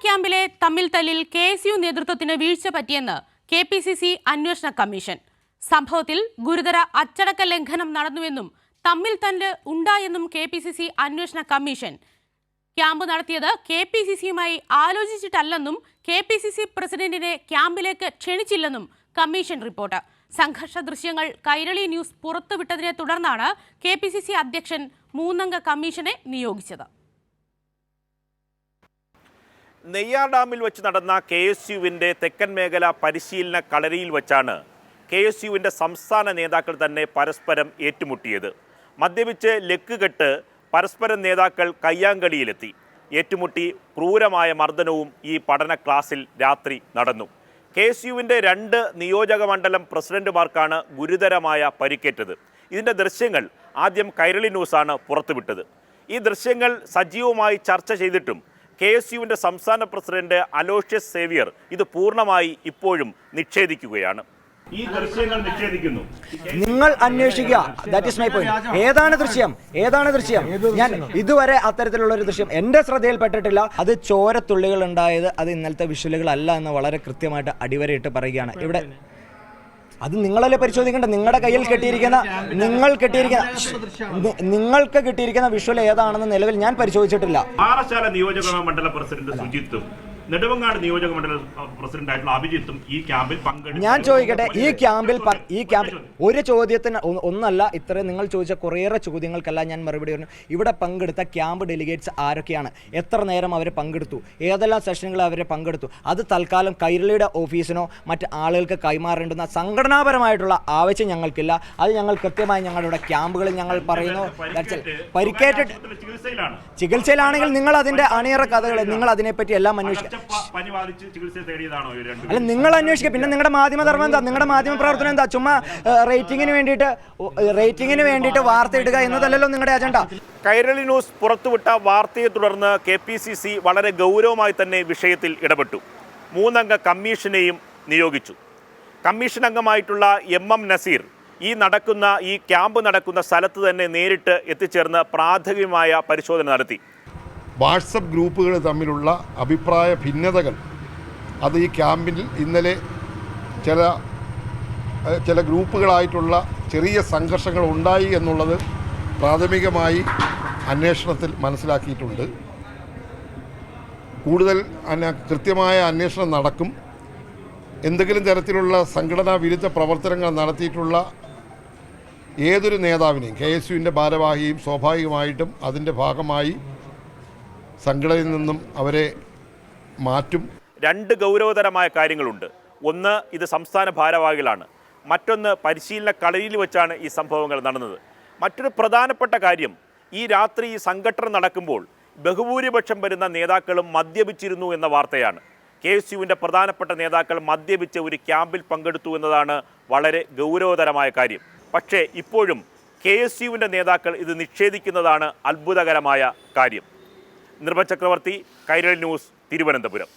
ക്യാമ്പിലെ തമ്മിൽ തല്ലിൽ KSU നേതൃത്വത്തിന് വീഴ്ച പറ്റിയെന്ന് KPCC അന്വേഷണ കമ്മീഷൻ. സംഭവത്തിൽ ഗുരുതര അച്ചടക്ക ലംഘനം നടന്നുവെന്നും തമ്മിൽ തല്ല് ഉണ്ടായെന്നും KPCC അന്വേഷണ കമ്മീഷൻ. ക്യാമ്പ് നടത്തിയത് KPCCയുമായി ആലോചിച്ചിട്ടല്ലെന്നും KPCC പ്രസിഡന്റിനെ ക്യാമ്പിലേക്ക് ക്ഷണിച്ചില്ലെന്നും കമ്മീഷൻ റിപ്പോർട്ട്. സംഘർഷ ദൃശ്യങ്ങൾ കൈരളി ന്യൂസ് പുറത്തുവിട്ടതിനെ തുടർന്നാണ് KPCC അധ്യക്ഷൻ 3 അംഗ കമ്മീഷനെ നിയോഗിച്ചത്. നെയ്യാർ ഡാമിൽ വെച്ച് നടന്ന KSUവിൻ്റെ തെക്കൻ മേഖല പരിശീലന കളരിയിൽ വെച്ചാണ് KSUവിൻ്റെ സംസ്ഥാന നേതാക്കൾ തന്നെ പരസ്പരം ഏറ്റുമുട്ടിയത്. മദ്യപിച്ച് ലക്കുകെട്ട് പരസ്പരം നേതാക്കൾ കയ്യാങ്കളിയിലെത്തി. ഏറ്റുമുട്ടി ക്രൂരമായ മർദ്ദനവും ഈ പഠന ക്ലാസ്സിൽ രാത്രി നടന്നു. KSUവിൻ്റെ 2 നിയോജക മണ്ഡലം പ്രസിഡന്റുമാർക്കാണ് ഗുരുതരമായ പരിക്കേറ്റത്. ഇതിൻ്റെ ദൃശ്യങ്ങൾ ആദ്യം കൈരളി ന്യൂസാണ് പുറത്തുവിട്ടത്. ഈ ദൃശ്യങ്ങൾ സജീവമായി ചർച്ച ചെയ്തിട്ടും KSUവിൻ്റെ സംസ്ഥാന പ്രസിഡന്റ് അലോഷ്യസ് സേവ്യർ ഇത് പൂർണ്ണമായി ഇപ്പോഴും നിഷേധിക്കുകയാണ്. ഈ ദൃശ്യങ്ങൾ നിഷേധിക്കുന്നു. നിങ്ങൾ അന്വേഷിക്കുക. That is my point. ഏതാണ് ദൃശ്യം? ഞാൻ ഇതുവരെ അത്തരത്തിലുള്ള ഒരു ദൃശ്യം എൻ്റെ ശ്രദ്ധയിൽപ്പെട്ടിട്ടില്ല. അത് ചോരത്തുള്ളികൾ ഉണ്ടായത് അത് ഇന്നലത്തെ വിഷ്വലുകൾ അല്ല എന്ന് വളരെ കൃത്യമായിട്ട് അടിവരയിട്ട് പറയുകയാണ്. ഇവിടെ അത് നിങ്ങളല്ലേ പരിശോധിക്കേണ്ട. നിങ്ങളുടെ കയ്യിൽ നിങ്ങൾക്ക് കിട്ടിയിരിക്കുന്ന വിഷ്വൽ ഏതാണെന്ന് നിലവിൽ ഞാൻ പരിശോധിച്ചിട്ടില്ല. പാറശാല നിയോജക മണ്ഡല പ്രസിഡന്റ് സുജിത്തും നെടുമങ്ങാട് നിയോജക മണ്ഡലം പ്രസിഡന്റായിട്ടുള്ള അഭിജിത്തും ഈ ക്യാമ്പിൽ പങ്കെടുത്തു. ഞാൻ ചോദിക്കട്ടെ, ഈ ക്യാമ്പിൽ ഒരു ചോദ്യത്തിന് ഒന്നല്ല, ഇത്രയും നിങ്ങൾ ചോദിച്ച കുറേയേറെ ചോദ്യങ്ങൾക്കല്ല ഞാൻ മറുപടി പറഞ്ഞു. ഇവിടെ പങ്കെടുത്ത ക്യാമ്പ് ഡെലിഗേറ്റ്സ് ആരൊക്കെയാണ്, എത്ര നേരം അവർ പങ്കെടുത്തു, ഏതെല്ലാം സെഷനുകൾ അവർ പങ്കെടുത്തു, അത് തൽക്കാലം കൈരളിയുടെ ഓഫീസിനോ മറ്റ് ആളുകൾക്ക് കൈമാറേണ്ടുന്ന സംഘടനാപരമായിട്ടുള്ള ആവശ്യം ഞങ്ങൾക്കില്ല. അത് ഞങ്ങൾ കൃത്യമായി ഞങ്ങളുടെ ക്യാമ്പുകളിൽ ഞങ്ങൾ പറയുന്നു. പരിക്കേറ്റ് ചികിത്സയിലാണെങ്കിൽ നിങ്ങൾ അതിൻ്റെ അണിയറ കഥകൾ നിങ്ങൾ അതിനെപ്പറ്റി എല്ലാം അന്വേഷിക്കുക. അല്ല, നിങ്ങൾ അന്വേഷിക്കുക. പിന്നെ നിങ്ങളുടെ മാധ്യമധർമ്മം എന്താ? നിങ്ങളുടെ മാധ്യമ പ്രവർത്തനം എന്താ? ചുമ്മാ റേറ്റിംഗിന് വേണ്ടിയിട്ട് വാർത്ത ഇടുക എന്നതല്ലല്ലോ നിങ്ങളുടെ അജണ്ട. കൈരളി ന്യൂസ് പുറത്തുവിട്ട വാർത്തയെ തുടർന്ന് KPCC വളരെ ഗൗരവമായി തന്നെ വിഷയത്തിൽ ഇടപെട്ടു. 3 അംഗ കമ്മീഷനെയും നിയോഗിച്ചു. കമ്മീഷൻ അംഗമായിട്ടുള്ള MM നസീർ ഈ ക്യാമ്പ് നടക്കുന്ന സ്ഥലത്ത് തന്നെ നേരിട്ട് എത്തിച്ചേർന്ന് പ്രാഥമികമായ പരിശോധന നടത്തി. വാട്സപ്പ് ഗ്രൂപ്പുകൾ തമ്മിലുള്ള അഭിപ്രായ ഭിന്നതകൾ അത് ഈ ക്യാമ്പിൽ ഇന്നലെ ചില ഗ്രൂപ്പുകളായിട്ടുള്ള ചെറിയ സംഘർഷങ്ങൾ ഉണ്ടായി എന്നുള്ളത് പ്രാഥമികമായി അന്വേഷണത്തിൽ മനസ്സിലാക്കിയിട്ടുണ്ട്. കൂടുതൽ കൃത്യമായ അന്വേഷണം നടക്കും. എന്തെങ്കിലും തരത്തിലുള്ള സംഘടനാ വിരുദ്ധ പ്രവർത്തനങ്ങൾ നടത്തിയിട്ടുള്ള ഏതൊരു നേതാവിനെയും KSUവിൻ്റെ ഭാരവാഹിയും സ്വാഭാവികമായിട്ടും അതിൻ്റെ ഭാഗമായി സംഘടനയിൽ നിന്നും അവരെ മാറ്റും. 2 ഗൗരവതരമായ കാര്യങ്ങളുണ്ട്. ഒന്ന്, ഇത് സംസ്ഥാന ഭാരവാഹികളാണ്. മറ്റൊന്ന്, പരിശീലന കളരിയിൽ വെച്ചാണ് ഈ സംഭവങ്ങൾ നടന്നത്. മറ്റൊരു പ്രധാനപ്പെട്ട കാര്യം, ഈ രാത്രി ഈ സംഘടന നടക്കുമ്പോൾ ബഹുഭൂരിപക്ഷം വരുന്ന നേതാക്കളും മദ്യപിച്ചിരുന്നു എന്ന വാർത്തയാണ്. KSUവിൻ്റെ പ്രധാനപ്പെട്ട നേതാക്കൾ മദ്യപിച്ച് ഒരു ക്യാമ്പിൽ പങ്കെടുത്തു എന്നതാണ് വളരെ ഗൗരവതരമായ കാര്യം. പക്ഷേ ഇപ്പോഴും KSUവിൻ്റെ നേതാക്കൾ ഇത് നിഷേധിക്കുന്നതാണ് അത്ഭുതകരമായ കാര്യം. നിർഭചക്രവർത്തി, കൈരളി ന്യൂസ്, തിരുവനന്തപുരം.